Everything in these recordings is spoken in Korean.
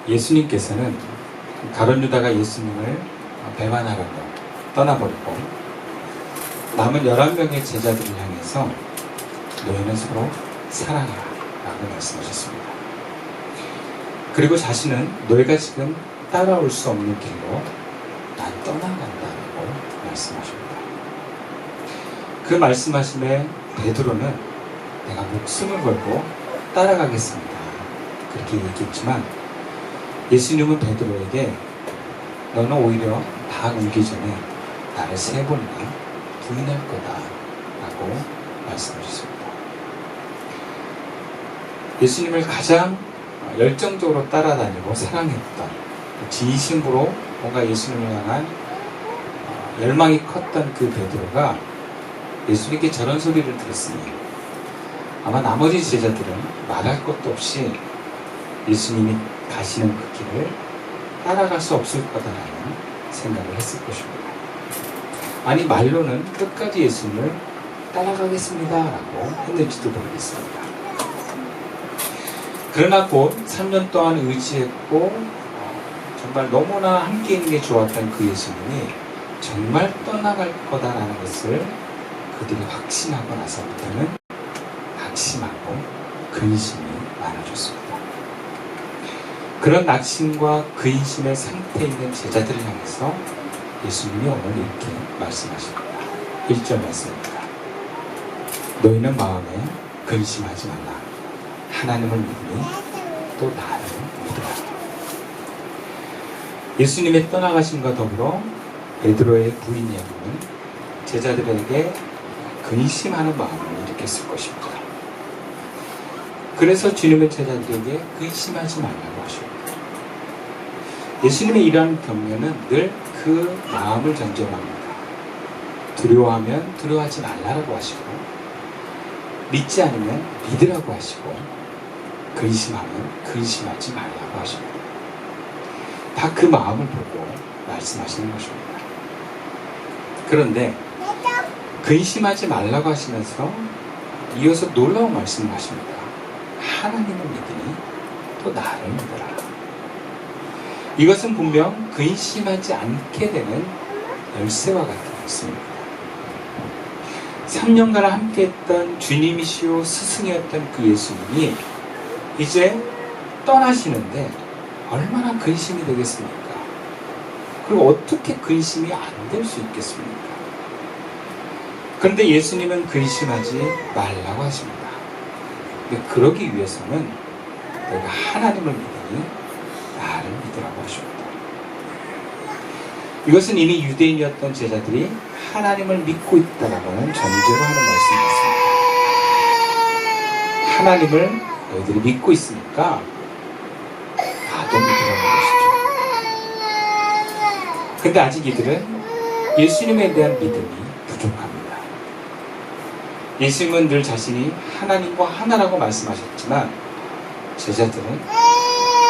예수님께서는 가룟 유다가 예수님을 배반하라고 떠나버리고 남은 11명의 제자들을 향해서 너희는 서로 사랑하라 라고 말씀하셨습니다. 그리고 자신은 너희가 지금 따라올 수 없는 길로 난 떠나간다라고 말씀하십니다. 그 말씀하심에 베드로는 내가 목숨을 걸고 따라가겠습니다 그렇게 얘기했지만 예수님은 베드로에게 너는 오히려 다 울기 전에 나를 3번이나 부인할 거다 라고 말씀하셨습니다. 예수님을 가장 열정적으로 따라다니고 사랑했던 진심으로 뭔가 예수님을 향한 열망이 컸던 그 베드로가 예수님께 저런 소리를 들었으니 아마 나머지 제자들은 말할 것도 없이 예수님이 가시는 그 길을 따라갈 수 없을 거다라는 생각을 했을 것입니다. 아니 말로는 끝까지 예수님을 따라가겠습니다 라고 했는지도 모르겠습니다. 그러나 곧 3년 동안 의지했고 정말 너무나 함께 있는 게 좋았던 그 예수님이 정말 떠나갈 거다라는 것을 그들이 확신하고 나서부터는 낙심하고 근심이 많아졌습니다. 그런 낙심과 근심의 상태에 있는 제자들을 향해서 예수님이 오늘 이렇게 말씀하십니다. 1절 말씀입니다. 너희는 마음에 근심하지 말라. 하나님을 믿으니 또 나를 믿으라. 예수님의 떠나가심과 더불어 베드로의 부인 야고는 제자들에게 근심하는 마음을 일으켰을 것입니다. 그래서 주님의 제자들에게 근심하지 말라고 하십니다. 예수님의 이러한 격려는 늘 그 마음을 전제로 합니다. 두려워하면 두려워하지 말라고 하시고 믿지 않으면 믿으라고 하시고 근심하면 근심하지 말라고 하십니다. 다 그 마음을 보고 말씀하시는 것입니다. 그런데 근심하지 말라고 하시면서 이어서 놀라운 말씀을 하십니다. 하나님을 믿으니 또 나를 믿어라. 이것은 분명 근심하지 않게 되는 열쇠와 같은 것입니다. 3년간 함께했던 주님이시오 스승이었던 그 예수님이 이제 떠나시는데 얼마나 근심이 되겠습니까? 그리고 어떻게 근심이 안 될 수 있겠습니까? 그런데 예수님은 근심하지 말라고 하십니다. 그러기 위해서는 내가 하나님을 믿으니 나를 믿으라고 하십니다. 이것은 이미 유대인이었던 제자들이 하나님을 믿고 있다라는 전제로 하는 말씀이었습니다. 하나님을 너희들이 믿고 있으니까 나도 믿으라는 것이죠. 근데 아직 이들은 예수님에 대한 믿음이 부족합니다. 예수님은 늘 자신이 하나님과 하나라고 말씀하셨지만 제자들은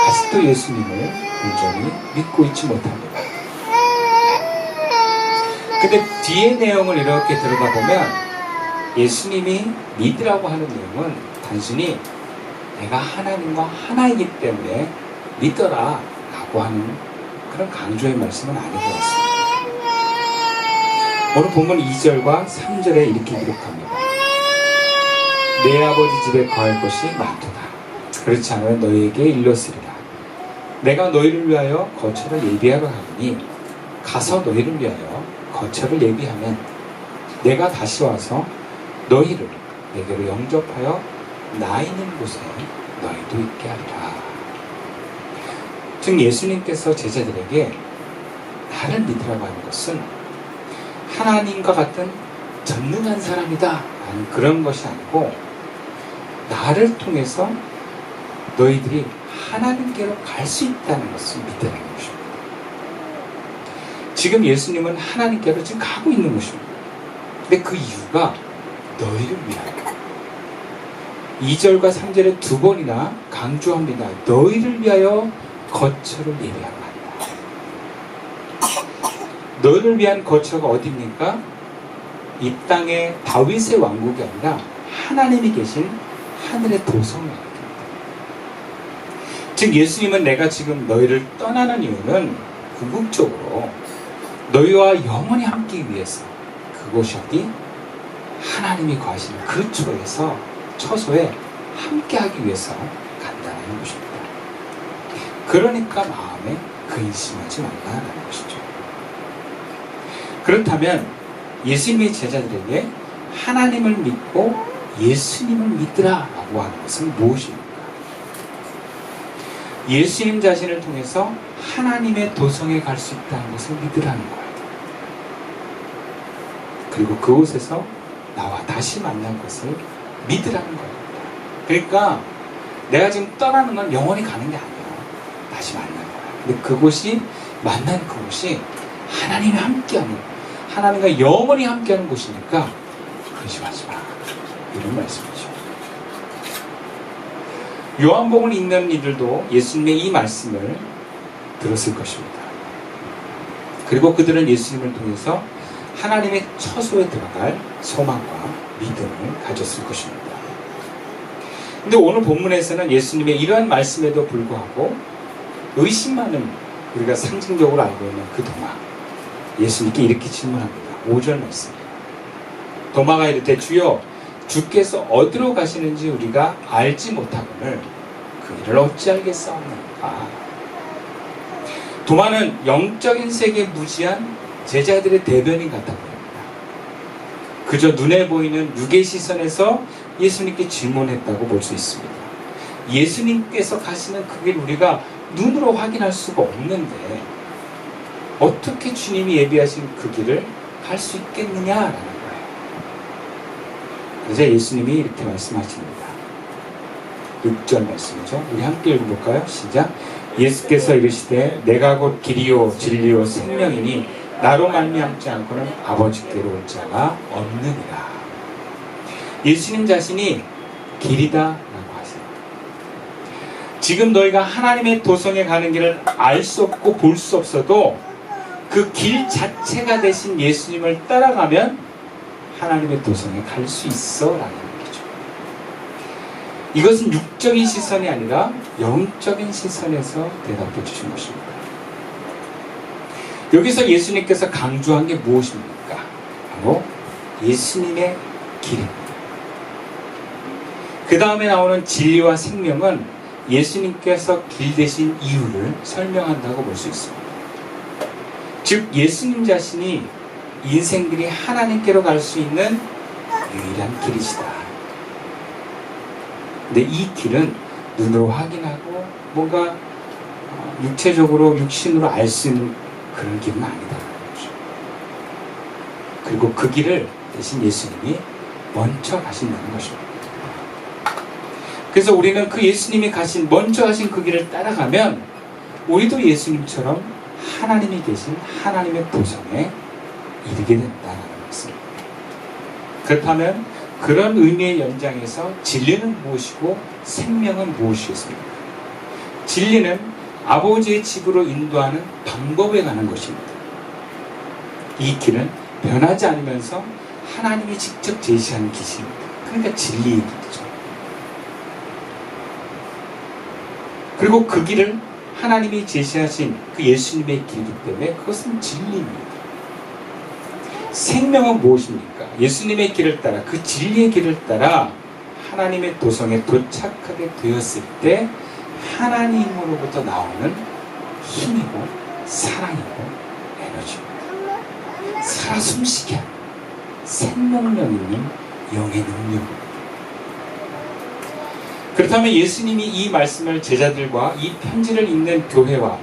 아직도 예수님을 온전히 믿고 있지 못합니다. 근데 뒤의 내용을 이렇게 들여다보면 예수님이 믿으라고 하는 내용은 단순히 내가 하나님과 하나이기 때문에 믿어라 라고 하는 그런 강조의 말씀은 아닌 것 같습니다. 오늘 본문 2절과 3절에 이렇게 기록합니다. 내 아버지 집에 거할 것이 많도다. 그렇지 않으면 너희에게 일렀으리라. 내가 너희를 위하여 거처를 예비하러 가니 가서 너희를 위하여 거처를 예비하면 내가 다시 와서 너희를 내게로 영접하여 나 있는 곳에 너희도 있게 하리라. 즉 예수님께서 제자들에게 나를 믿으라고 하는 것은 하나님과 같은 전능한 사람이다 라는 그런 것이 아니고 나를 통해서 너희들이 하나님께로 갈 수 있다는 것을 믿으라는 것입니다. 지금 예수님은 하나님께로 지금 가고 있는 것입니다. 근데 그 이유가 너희를 위하여 2절과 3절에 2번이나 강조합니다. 너희를 위하여 거처를 예비하라. 너희를 위한 거처가 어디입니까? 이 땅의 다윗의 왕국이 아니라 하나님이 계신 하늘의 도성입니다. 즉 예수님은 내가 지금 너희를 떠나는 이유는 궁극적으로 너희와 영원히 함께 위해서, 그곳이 어디? 하나님이 거하시는 그 처소에 함께하기 위해서 간다는 것입니다. 그러니까 마음에 근심하지 말라는 것이죠. 그렇다면 예수님의 제자들에게 하나님을 믿고 예수님을 믿으라라고 하는 것은 무엇입니까? 예수님 자신을 통해서 하나님의 도성에 갈 수 있다는 것을 믿으라는 거예요. 그리고 그곳에서 나와 다시 만날 것을 믿으라는 거예요. 그러니까 내가 지금 떠나는 건 영원히 가는 게 아니야. 다시 만나는 거야. 근데 그곳이, 만난 그곳이 하나님이 함께하는, 하나님과 영원히 함께하는 곳이니까 근심하지 마. 이런 말씀이죠. 요한복음을 읽는 이들도 예수님의 이 말씀을 들었을 것입니다. 그리고 그들은 예수님을 통해서 하나님의 처소에 들어갈 소망과 믿음을 가졌을 것입니다. 근데 오늘 본문에서는 예수님의 이러한 말씀에도 불구하고 의심 많은, 우리가 상징적으로 알고 있는 그 도마, 예수님께 이렇게 질문합니다. 5절 말씀. 도마가 이르되 주여 주께서 어디로 가시는지 우리가 알지 못하거늘 그 일을 어찌 알겠사옵나이까. 도마는 영적인 세계에 무지한 제자들의 대변인 같아 보입니다. 그저 눈에 보이는 육의 시선에서 예수님께 질문했다고 볼 수 있습니다. 예수님께서 가시는 그 길 우리가 눈으로 확인할 수가 없는데 어떻게 주님이 예비하신 그 길을 갈 수 있겠느냐라는 거예요. 그래서 예수님이 이렇게 말씀하십니다. 6절 말씀이죠. 우리 함께 읽어볼까요? 시작. 예수께서 이르시되 내가 곧 길이요 진리요 생명이니 나로 말미암지 않고는 아버지께로 올 자가 없느니라. 예수님 자신이 길이다 라고 하세요. 지금 너희가 하나님의 도성에 가는 길을 알 수 없고 볼 수 없어도 그 길 자체가 되신 예수님을 따라가면 하나님의 도성에 갈 수 있어 라는 얘기죠. 이것은 육적인 시선이 아니라 영적인 시선에서 대답해 주신 것입니다. 여기서 예수님께서 강조한 게 무엇입니까? 바로 예수님의 길입니다. 그 다음에 나오는 진리와 생명은 예수님께서 길 되신 이유를 설명한다고 볼 수 있습니다. 즉 예수님 자신이 인생들이 하나님께로 갈 수 있는 유일한 길이시다. 근데 이 길은 눈으로 확인하고 뭔가 육체적으로 육신으로 알 수 있는 그런 길은 아니다. 그리고 그 길을 대신 예수님이 먼저 가신다는 것입니다. 그래서 우리는 그 예수님이 먼저 가신 그 길을 따라가면 우리도 예수님처럼 하나님이 계신 하나님의 도성에 이르게 된다는 것입니다. 그렇다면 그런 의미의 연장에서 진리는 무엇이고 생명은 무엇이겠습니까? 진리는 아버지의 집으로 인도하는 방법에 관한 것입니다. 이 길은 변하지 않으면서 하나님이 직접 제시하는 길입니다. 그러니까 진리의 길이죠. 그리고 그 길을 하나님이 제시하신 그 예수님의 길이기 때문에 그것은 진리입니다. 생명은 무엇입니까? 예수님의 길을 따라, 그 진리의 길을 따라 하나님의 도성에 도착하게 되었을 때 하나님으로부터 나오는 힘이고 사랑이고 에너지입니다. 살아 숨쉬게 하는 생명력 있는 영의 능력입니다. 그렇다면 예수님이 이 말씀을 제자들과 이 편지를 읽는 교회와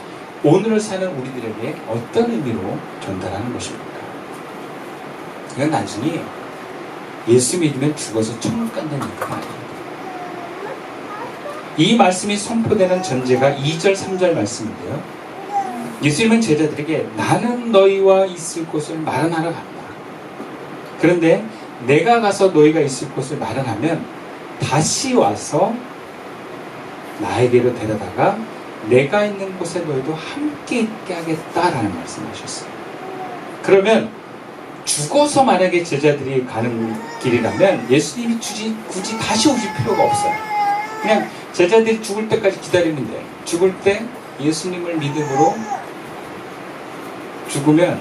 오늘을 사는 우리들에게 어떤 의미로 전달하는 것입니까? 이건 단순히 예수 믿으면 죽어서 천국 간다는 얘기가 아닙니다. 이 말씀이 선포되는 전제가 2절, 3절 말씀인데요. 예수님은 제자들에게 나는 너희와 있을 곳을 마련하러 간다. 그런데 내가 가서 너희가 있을 곳을 마련하면 다시 와서 나에게로 데려다가 내가 있는 곳에 너희도 함께 있게 하겠다라는 말씀을 하셨어요. 그러면 죽어서 만약에 제자들이 가는 길이라면 예수님이 굳이 다시 오실 필요가 없어요. 그냥 제자들이 죽을 때까지 기다리는데 죽을 때 예수님을 믿음으로 죽으면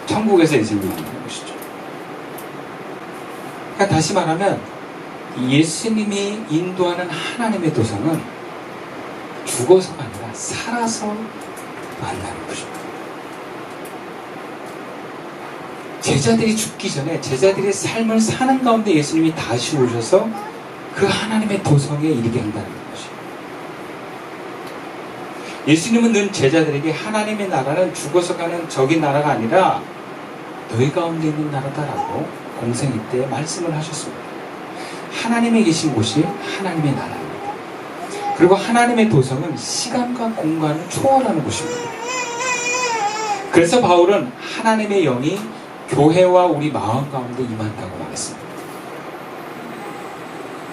천국에서 예수님이 만나는 것이죠. 그러니까 다시 말하면 예수님이 인도하는 하나님의 도성은 죽어서가 아니라 살아서 만나는 것입니다. 제자들이 죽기 전에 제자들의 삶을 사는 가운데 예수님이 다시 오셔서 그 하나님의 도성에 이르게 한다는 것이에요. 예수님은 늘 제자들에게 하나님의 나라는 죽어서 가는 저기 나라가 아니라 너희 가운데 있는 나라다라고 공생애 때 말씀을 하셨습니다. 하나님의 계신 곳이 하나님의 나라입니다. 그리고 하나님의 도성은 시간과 공간을 초월하는 곳입니다. 그래서 바울은 하나님의 영이 교회와 우리 마음 가운데 임한다고 말했습니다.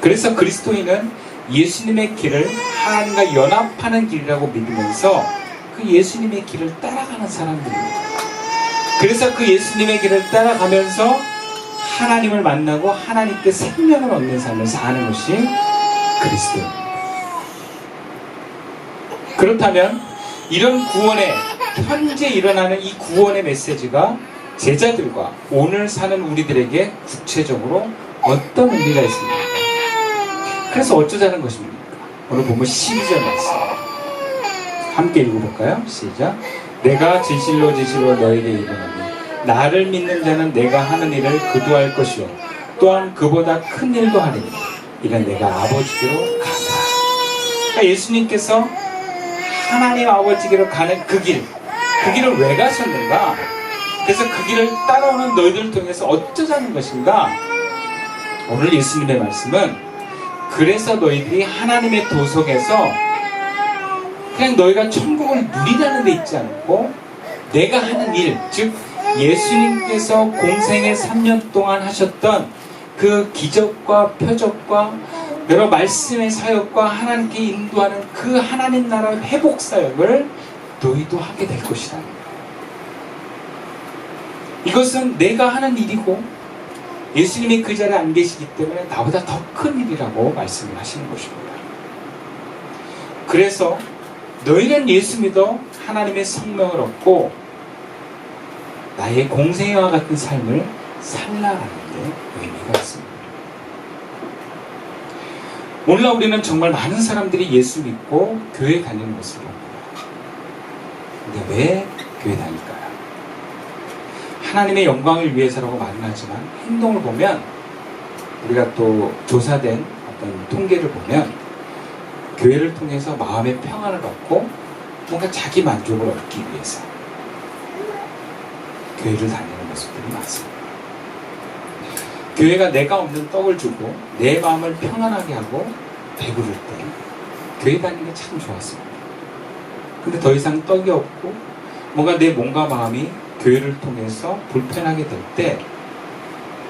그래서 그리스도인은 예수님의 길을 하나님과 연합하는 길이라고 믿으면서 그 예수님의 길을 따라가는 사람들입니다. 그래서 그 예수님의 길을 따라가면서 하나님을 만나고 하나님께 생명을 얻는 삶을 사는 것이 그리스도입니다. 그렇다면 이런 구원의 현재 일어나는 이 구원의 메시지가 제자들과 오늘 사는 우리들에게 구체적으로 어떤 의미가 있습니까? 그래서 어쩌자는 것입니까? 오늘 보면 12절 말씀 함께 읽어볼까요? 시작. 내가 진실로 진실로 너에게 이르노니 나를 믿는 자는 내가 하는 일을 그도 할 것이요 또한 그보다 큰 일도 하리니 이는 내가 아버지께로 가리라. 그러니까 예수님께서 하나님 아버지께로 가는 그 길을 왜 가셨는가? 그래서 그 길을 따라오는 너희들을 통해서 어쩌자는 것인가? 오늘 예수님의 말씀은 그래서 너희들이 하나님의 도성에서 그냥 너희가 천국을 누리라는 데 있지 않고 내가 하는 일, 즉 예수님께서 공생의 3년 동안 하셨던 그 기적과 표적과 여러 말씀의 사역과 하나님께 인도하는 그 하나님 나라 회복 사역을 너희도 하게 될 것이다. 이것은 내가 하는 일이고 예수님이 그 자리에 안 계시기 때문에 나보다 더 큰 일이라고 말씀을 하시는 것입니다. 그래서 너희는 예수 믿어 하나님의 성령을 얻고 나의 공생애와 같은 삶을 살라라는 데 의미가 있습니다. 오늘날 우리는 정말 많은 사람들이 예수 믿고 교회 다니는 것을 봅니다. 근데 왜 교회 다닐까요? 하나님의 영광을 위해서라고 말은 하지만 행동을 보면 우리가 또 조사된 어떤 통계를 보면 교회를 통해서 마음의 평안을 얻고 뭔가 자기 만족을 얻기 위해서 교회를 다니는 모습들이 많습니다. 교회가 내가 없는 떡을 주고 내 마음을 평안하게 하고 배부를 때 교회 다니는 게 참 좋았습니다. 근데 더 이상 떡이 없고 뭔가 내 몸과 마음이 교회를 통해서 불편하게 될 때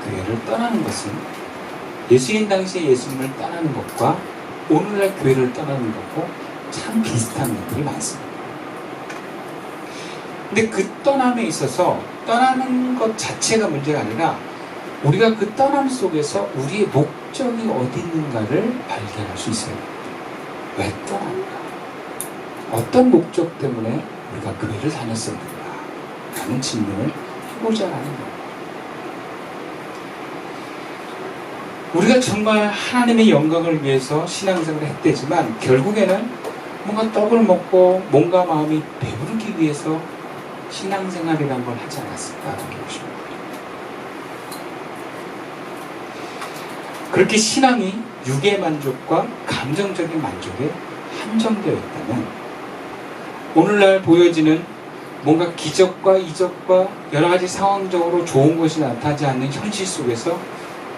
교회를 떠나는 것은 예수님 당시에 예수님을 떠나는 것과 오늘날 교회를 떠나는 것과 참 비슷한 면들이 많습니다. 근데 그 떠남에 있어서 떠나는 것 자체가 문제가 아니라 우리가 그 떠남 속에서 우리의 목적이 어디 있는가를 발견할 수 있어야 됩니다. 왜 떠난가? 어떤 목적 때문에 우리가 교회를 다녔었는가? 라는 질문을 해보자 하는 겁니다. 우리가 정말 하나님의 영광을 위해서 신앙생활을 했대지만 결국에는 뭔가 떡을 먹고 몸과 마음이 배부르기 위해서 신앙생활이란 걸 하지 않았을까 하는 것입니다. 그렇게 신앙이 육의 만족과 감정적인 만족에 한정되어 있다면 오늘날 보여지는 뭔가 기적과 이적과 여러 가지 상황적으로 좋은 것이 나타나지 않는 현실 속에서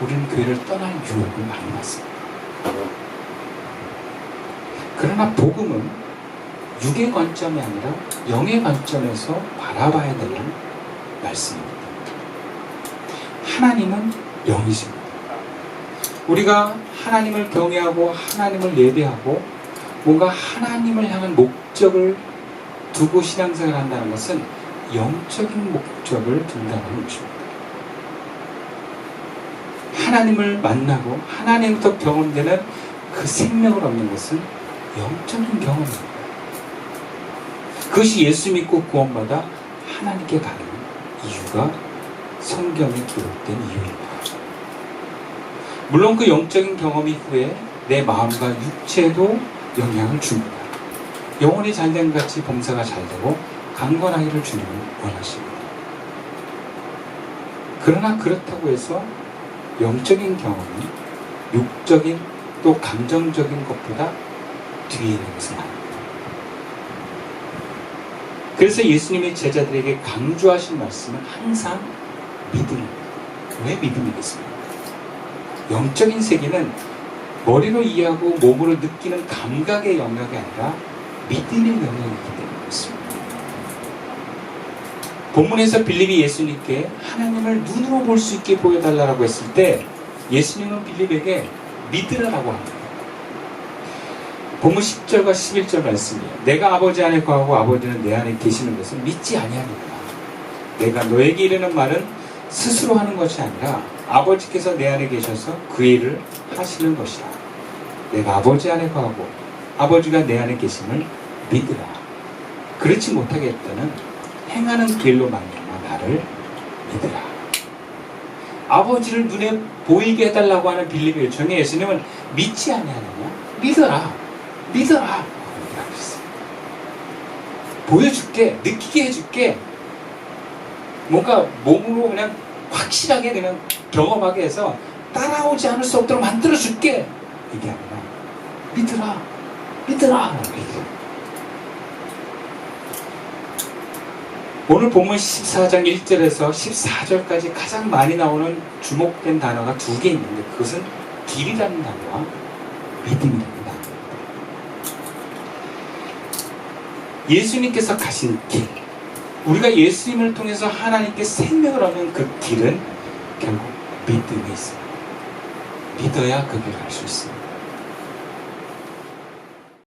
우리는 교회를 떠날 유혹을 많이 받습니다. 그러나 복음은 육의 관점이 아니라 영의 관점에서 바라봐야 되는 말씀입니다. 하나님은 영이십니다. 우리가 하나님을 경외하고 하나님을 예배하고 뭔가 하나님을 향한 목적을 두고 신앙생활을 한다는 것은 영적인 목적을 둔다는 것입니다. 하나님을 만나고 하나님부터 경험되는 그 생명을 얻는 것은 영적인 경험입니다. 그것이 예수 믿고 구원받아 하나님께 가는 이유가 성경에 기록된 이유입니다. 물론 그 영적인 경험 이후에 내 마음과 육체에도 영향을 줍니다. 영혼이 잘된 같이 봉사가 잘되고 강건하기를 주님은 원하십니다. 그러나 그렇다고 해서 영적인 경험이 육적인 또 감정적인 것보다 뒤에 있는 것은 아닙니다. 그래서 예수님이 제자들에게 강조하신 말씀은 항상 믿음입니다. 왜 믿음이겠습니까? 영적인 세계는 머리로 이해하고 몸으로 느끼는 감각의 영역이 아니라 믿음의 영역이기 때문에 그렇습니다. 본문에서 빌립이 예수님께 하나님을 눈으로 볼 수 있게 보여달라고 했을 때 예수님은 빌립에게 믿으라고 합니다. 본문 10절과 11절 말씀이에요. 내가 아버지 안에 거하고 아버지는 내 안에 계시는 것을 믿지 아니하는구나. 내가 너에게 이르는 말은 스스로 하는 것이 아니라 아버지께서 내 안에 계셔서 그 일을 하시는 것이라. 내가 아버지 안에 거하고 아버지가 내 안에 계심을 믿으라. 그렇지 못하겠다는 행하는 그 일로 말미암아 나를 믿으라. 아버지를 눈에 보이게 해달라고 하는 빌립의 요청에 예수님은 믿지 아니하느냐? 믿어라. 믿어라. 보여줄게. 느끼게 해줄게. 뭔가 몸으로 그냥 확실하게 그냥 경험하게 해서 따라오지 않을 수 없도록 만들어줄게. 이게 아니라 믿으라. 믿으라. 오늘 본문 14장 1절에서 14절까지 가장 많이 나오는 주목된 단어가 두 개 있는데 그것은 길이라는 단어와 믿음이라는 단어입니다. 예수님께서 가신 길, 우리가 예수님을 통해서 하나님께 생명을 얻는 그 길은 결국 믿음에 있습니다. 믿어야 그 길을 갈 수 있습니다.